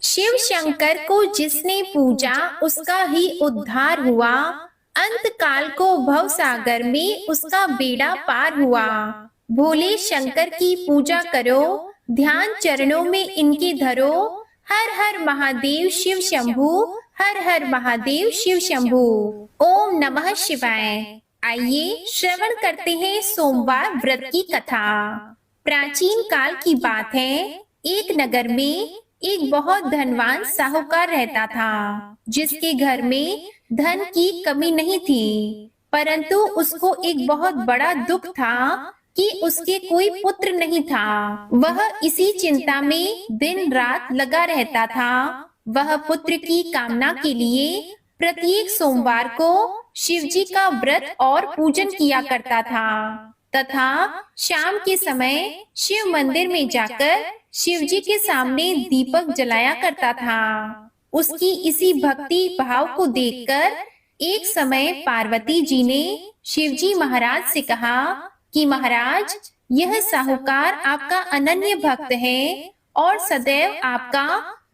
शिव शंकर को जिसने पूजा उसका ही उद्धार हुआ। अंत काल को भव सागर में उसका बेड़ा पार हुआ। भोले शंकर की पूजा करो, ध्यान चरणों में इनके धरो। हर हर महादेव शिव शंभू, हर हर महादेव शिव शंभू। ओम नमः शिवाय। आइए श्रवण करते हैं सोमवार व्रत की कथा। प्राचीन काल की बात है। एक नगर में एक बहुत धनवान साहूकार रहता था, जिसके घर में धन की कमी नहीं थी। परंतु उसको एक बहुत बड़ा दुख था कि उसके कोई पुत्र नहीं था। वह इसी चिंता में दिन रात लगा रहता था। वह पुत्र की कामना के लिए प्रत्येक सोमवार को शिवजी का व्रत और पूजन किया करता था तथा शाम के समय शिव मंदिर में जाकर शिवजी के सामने दीपक जलाया करता था। उसकी इसी भक्ति भाव को देखकर एक समय पार्वती जी ने शिवजी महाराज से कहा कि महाराज, यह साहूकार आपका अनन्य भक्त है और सदैव आपका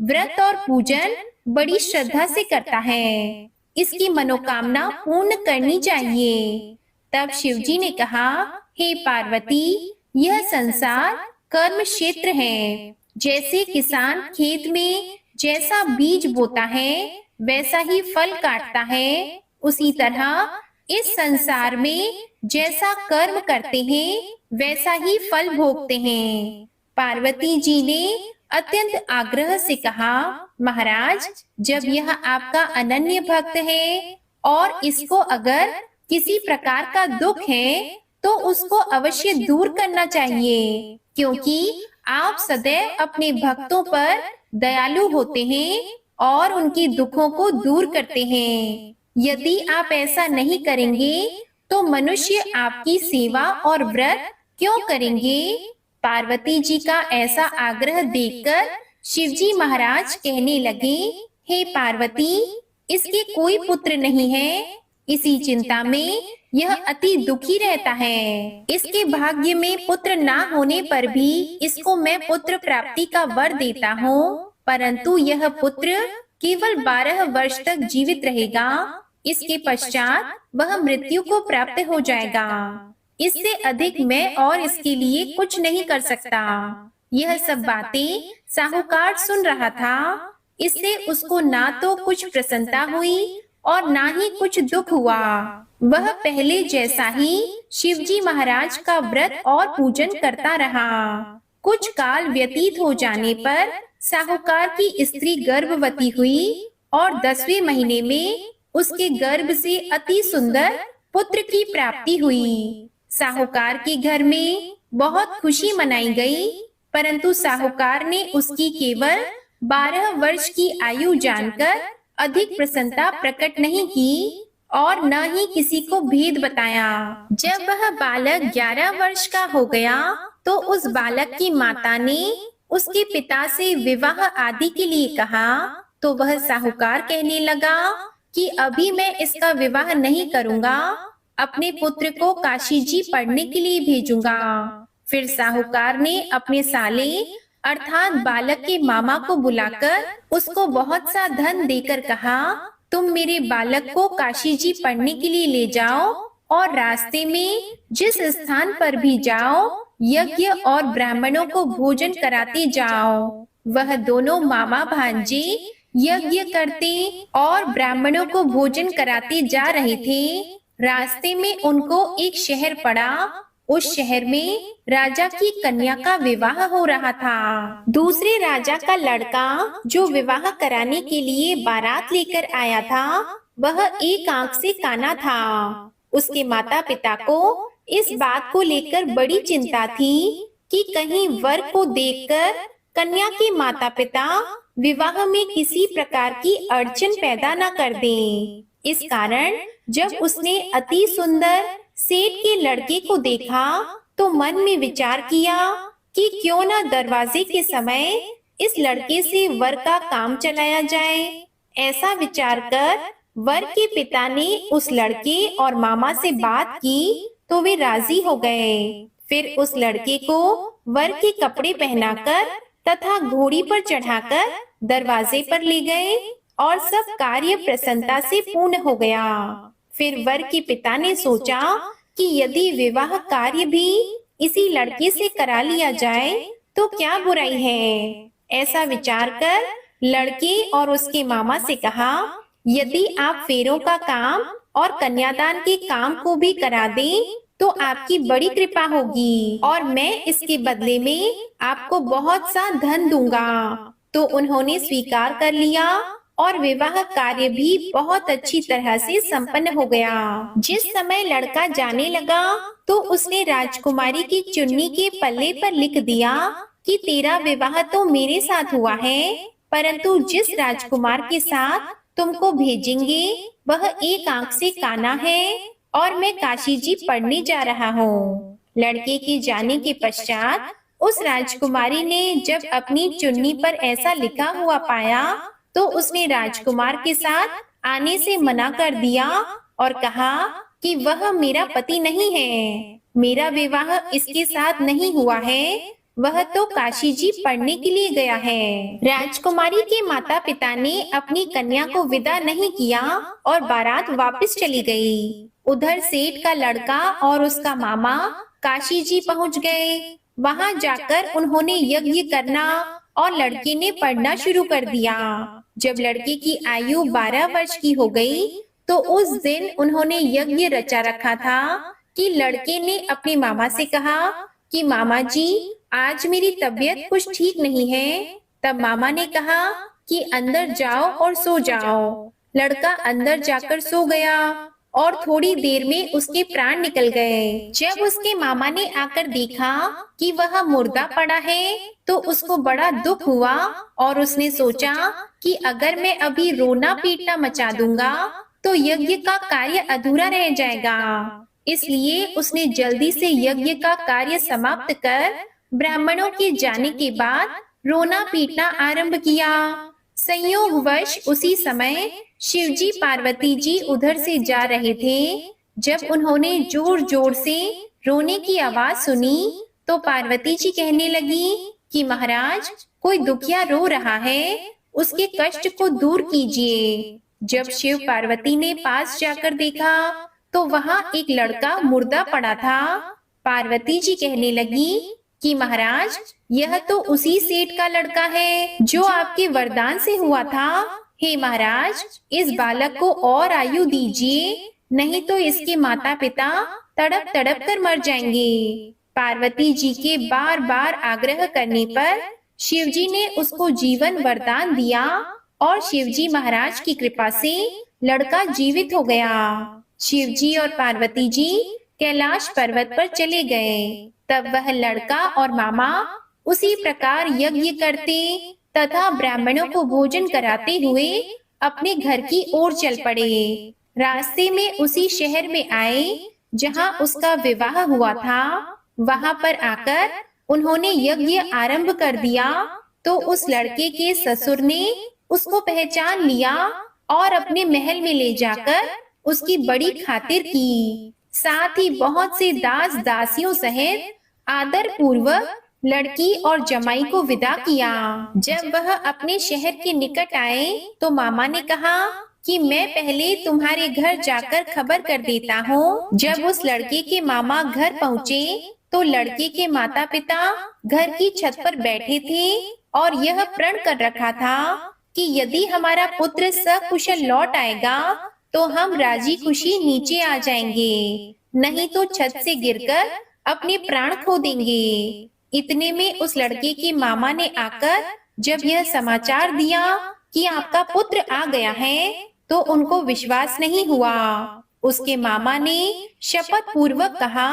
व्रत और पूजन बड़ी श्रद्धा से करता है। इसकी मनोकामना पूर्ण करनी चाहिए। तब शिवजी ने कहा, हे पार्वती, यह संसार कर्म क्षेत्र है। जैसे किसान खेत में जैसा बीज बोता है वैसा ही फल काटता है, उसी तरह इस संसार में जैसा कर्म करते हैं वैसा ही फल भोगते हैं। पार्वती जी ने अत्यंत आग्रह से कहा, महाराज, जब यह आपका अनन्य भक्त है और इसको अगर किसी प्रकार का दुख है तो उसको अवश्य दूर करना चाहिए, क्योंकि आप सदैव अपने भक्तों पर दयालु होते हैं और उनके दुखों को दूर करते हैं। यदि आप ऐसा नहीं करेंगे तो मनुष्य आपकी सेवा और व्रत क्यों करेंगे? पार्वती जी का ऐसा आग्रह देखकर शिवजी महाराज कहने लगे, हे पार्वती, इसके कोई पुत्र नहीं है। इसी चिंता में यह अति दुखी रहता है। इसके भाग्य में पुत्र ना होने पर भी इसको मैं पुत्र प्राप्ति का वर देता हूँ, परंतु यह पुत्र केवल 12 वर्ष तक जीवित रहेगा। इसके पश्चात वह मृत्यु को प्राप्त हो जाएगा। इससे अधिक मैं और इसके लिए कुछ नहीं कर सकता। यह सब बातें साहूकार सुन रहा था। इससे उसको ना तो कुछ प्रसन्नता हुई और ना ही कुछ दुख हुआ। वह पहले जैसा ही शिवजी महाराज का व्रत और पूजन करता रहा। कुछ काल व्यतीत हो जाने पर साहूकार की स्त्री गर्भवती हुई और 10वें महीने में उसके गर्भ से अति सुंदर पुत्र की प्राप्ति हुई। साहूकार के घर में बहुत खुशी मनाई गई, परंतु साहूकार ने उसकी केवल 12 वर्ष की आयु जानकर अधिक प्रसन्नता प्रकट नहीं की और न ही किसी को भेद बताया। जब वह बालक 11 वर्ष का हो गया तो उस बालक की माता ने उसके पिता से विवाह आदि के लिए कहा, तो वह साहूकार कहने लगा कि अभी मैं इसका विवाह नहीं करूंगा, अपने पुत्र को काशी जी पढ़ने के लिए भेजूंगा। फिर साहूकार ने अपने साले अर्थात बालक के मामा को बुलाकर उसको बहुत सा धन देकर कहा, तुम मेरे बालक को काशी जी पढ़ने के लिए ले जाओ और रास्ते में जिस स्थान पर भी जाओ यज्ञ और ब्राह्मणों को भोजन कराते जाओ। वह दोनों मामा भांजे यज्ञ करते और ब्राह्मणों को भोजन कराते जा रहे थे। रास्ते में उनको एक शहर पड़ा। उस शहर में राजा की कन्या का विवाह हो रहा था। दूसरे राजा का लड़का जो विवाह कराने के लिए बारात लेकर आया था, वह एक आंख से काना था। उसके माता पिता को इस बात को लेकर बड़ी चिंता थी कि कहीं वर को देखकर कन्या के माता पिता विवाह में किसी प्रकार की अड़चन पैदा न कर दें। इस कारण जब उसने अति सुंदर सेठ के लड़के को देखा तो मन में विचार किया कि क्यों न दरवाजे के समय इस लड़के से वर का काम चलाया जाए। ऐसा विचार कर वर के पिता ने उस लड़के और मामा से बात की तो वे राजी हो गए। फिर उस लड़के को वर के कपड़े पहनाकर तथा घोड़ी पर चढ़ाकर दरवाजे पर ले गए और सब कार्य प्रसन्नता से पूर्ण हो गया। फिर वर के पिता ने सोचा कि यदि विवाह कार्य भी इसी लड़के से करा लिया जाए तो क्या बुराई है। ऐसा विचार कर लड़के और उसके मामा से कहा, यदि आप फेरों का काम और कन्यादान के काम को भी करा दें तो आपकी बड़ी कृपा होगी और मैं इसके बदले में आपको बहुत सा धन दूंगा। तो उन्होंने स्वीकार कर लिया और विवाह कार्य भी बहुत अच्छी तरह से संपन्न हो गया। जिस समय लड़का जाने लगा तो उसने राजकुमारी की चुन्नी के पल्ले पर लिख दिया कि तेरा विवाह तो मेरे साथ हुआ है, परंतु जिस राजकुमार के साथ तुमको भेजेंगे वह एक आंख से काना है और मैं काशी जी पढ़ने जा रहा हूँ। लड़के के जाने के पश्चात उस राजकुमारी ने जब अपनी चुन्नी पर ऐसा लिखा हुआ पाया तो उसने राजकुमार के साथ आने से मना कर दिया और कहा कि वह मेरा पति नहीं है, मेरा विवाह इसके साथ नहीं हुआ है, वह तो काशी जी पढ़ने के लिए गया है। राजकुमारी के माता पिता ने अपनी कन्या को विदा नहीं किया और बारात वापस चली गई। उधर सेठ का लड़का और उसका मामा काशी जी पहुंच गए। वहां जाकर उन्होंने यज्ञ करना और लड़के ने पढ़ना शुरू कर दिया। जब लड़के की आयु 12 वर्ष की हो गई तो उस दिन उन्होंने यज्ञ रचा रखा था कि लड़के ने अपने मामा से कहा कि मामा जी आज मेरी तबीयत कुछ ठीक नहीं है। तब मामा ने कहा कि अंदर जाओ और सो जाओ। लड़का अंदर जाकर सो गया और थोड़ी देर में उसके प्राण निकल गए। जब उसके मामा ने आकर देखा कि वह मुर्दा पड़ा है तो उसको बड़ा दुख हुआ और उसने सोचा कि अगर मैं अभी रोना पीटना मचा दूंगा तो यज्ञ का कार्य अधूरा रह जाएगा। इसलिए उसने जल्दी से यज्ञ का कार्य समाप्त कर ब्राह्मणों के जाने के बाद रोना पीटना आरंभ किया। संयोगवश उसी समय शिवजी पार्वती जी उधर से जा रहे थे। जब उन्होंने जोर जोर से रोने की आवाज सुनी तो पार्वती जी कहने लगी कि महाराज कोई दुखिया रो रहा है, उसके कष्ट को दूर कीजिए। जब शिव पार्वती ने पास जाकर देखा तो वहाँ एक लड़का मुर्दा पड़ा था। पार्वती जी कहने लगी कि महाराज यह तो उसी सेठ का लड़का है जो आपके वरदान से हुआ था। हे महाराज इस बालक को और आयु दीजिए, नहीं तो इसके माता पिता तड़प तड़प कर मर जाएंगे। पार्वती जी के बार बार आग्रह करने पर शिवजी ने उसको जीवन वरदान दिया और शिवजी महाराज की कृपा से लड़का जीवित हो गया। शिवजी और पार्वती जी कैलाश पर्वत पर चले गए। तब वह लड़का और मामा उसी प्रकार यज्ञ करते तथा ब्राह्मणों को भोजन कराते हुए अपने घर की ओर चल पड़े। रास्ते में उसी शहर में आए जहां उसका विवाह हुआ था। वहां पर आकर उन्होंने यज्ञ आरंभ कर दिया तो उस लड़के के ससुर ने उसको पहचान लिया और अपने महल में ले जाकर उसकी बड़ी खातिर की। साथ ही बहुत से दास दासियों सहित आदर पूर्वक लड़की और जमाई को विदा किया। जब वह अपने शहर के निकट आए तो मामा ने कहा कि मैं पहले तुम्हारे घर जाकर खबर कर देता हूँ। जब उस लड़के के मामा घर पहुँचे तो लड़के के माता पिता घर की छत पर बैठे थे और यह प्रण कर रखा था कि यदि हमारा पुत्र सकुशल लौट आएगा तो हम राजी खुशी नीचे आ जाएंगे, नहीं तो छत से गिरकर अपने प्राण खो देंगे। इतने में उस लड़के के मामा ने आकर जब यह समाचार दिया कि आपका पुत्र आ गया है तो उनको विश्वास नहीं हुआ। उसके मामा ने शपथ पूर्वक कहा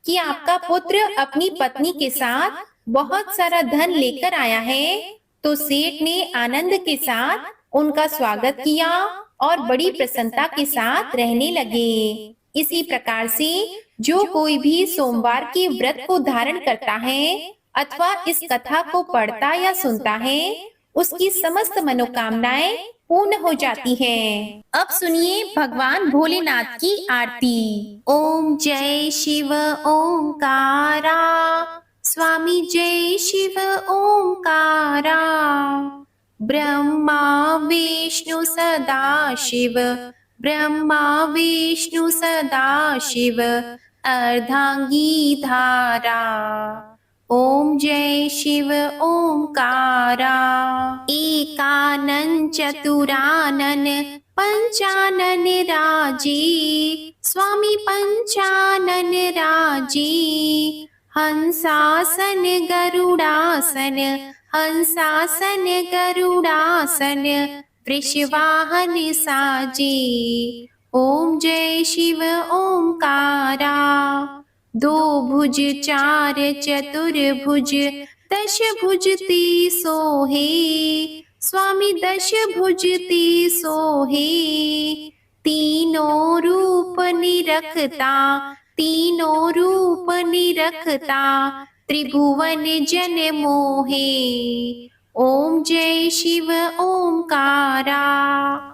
कि आपका पुत्र अपनी पत्नी के साथ बहुत सारा धन लेकर आया है। तो सेठ ने आनंद के साथ उनका स्वागत किया और बड़ी प्रसन्नता के साथ रहने लगे। इसी प्रकार से जो कोई भी सोमवार के व्रत को धारण करता है अथवा इस कथा को पढ़ता या सुनता है उसकी समस्त मनोकामनाएं पूर्ण हो जाती हैं। अब सुनिए भगवान भोलेनाथ की आरती। ओम जय शिव ओंकारा, स्वामी जय शिव ओंकारा, ब्रह्मा विष्णु सदा शिव, ब्रह्मा विष्णु सदा शिव, अर्धांगी धारा। ओम जय शिव ओंकारा। एकानन चतुरानन पंचानन राजी, स्वामी पंचानन राजी। हंसासन गरुड़ासन, हंसासन गरुड़ासन, वृषवाहन साजे। ओम जय शिव ओंकारा। दो भुज चार चतुर्भुज, दश भुज ती सोहे, स्वामी दश भुज ती सोहे। तीनों रूप निरखता, तीनों रूप निरखता, त्रिभुवन जन मोहे। ओम जय शिव ओंकारा।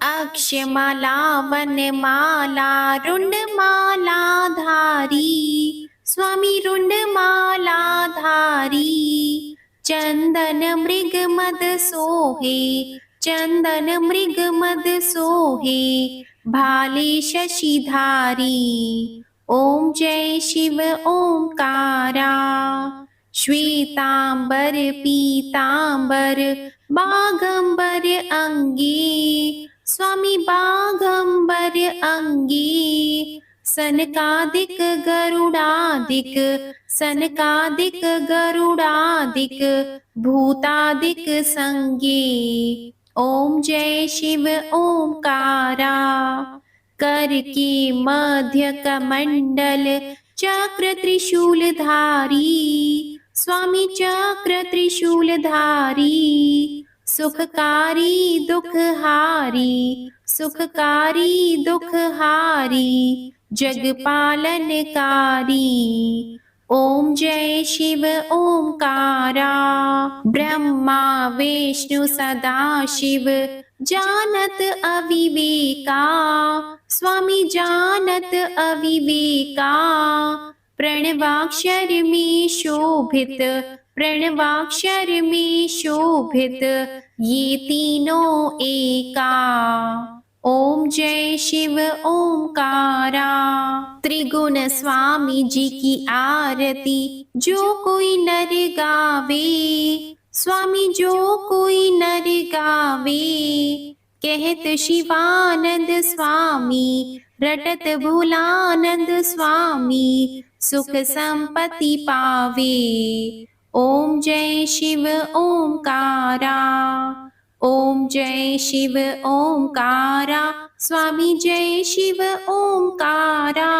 अक्षमाला वनमाला रुंडमाला धारी, स्वामी रुंडमाला धारी। चंदन मृग मद सोहे, चंदन मृग मद सोहे, भाले शशिधारी। ओम जय शिव ओंकारा। श्वेतांबर पीतांबर बागंबर अंगी, स्वामी बागंबर अंगी। सनकादिक गरुड़ादिक, सनकादिक गरुड़ादिक, भूतादिक संगे। ओम जय शिव ओंकारा। कर के मध्य कमंडल चक्र त्रिशूलधारी, स्वामी चक्र त्रिशूलधारी। सुखकारी दुखहारी, सुखकारी दुखहारी, जगपालनकारी। ओम जय शिव ओंकारा। ब्रह्मा विष्णु सदा शिव, जानत अविवेका, स्वामी जानत अविवेका। प्रणवाक्षर में शोभित, प्रणवाक्षर में शोभित, ये तीनों एका। ओम जय शिव ओंकारा। त्रिगुण स्वामी जी की आरती जो कोई नर गावे, स्वामी जो कोई नर गावे। कहत शिवानंद स्वामी, रटत भोलानंद स्वामी, सुख संपत्ति पावे। ओम जय शिव ओंकारा। ओम जय शिव ओंकारा, स्वामी जय शिव ओंकारा।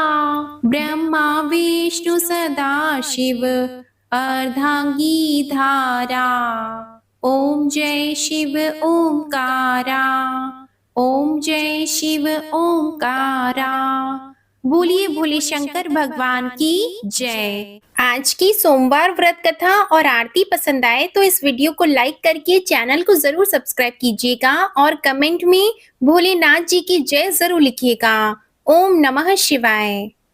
ब्रह्मा विष्णु सदा शिव, अर्धांगी धारा। ओम जय शिव ओंकारा। ओम जय शिव ओंकारा। बोलिए भोले शंकर भगवान की जय। आज की सोमवार व्रत कथा और आरती पसंद आए तो इस वीडियो को लाइक करके चैनल को जरूर सब्सक्राइब कीजिएगा और कमेंट में भोलेनाथ जी की जय जरूर लिखिएगा। ओम नमः शिवाय।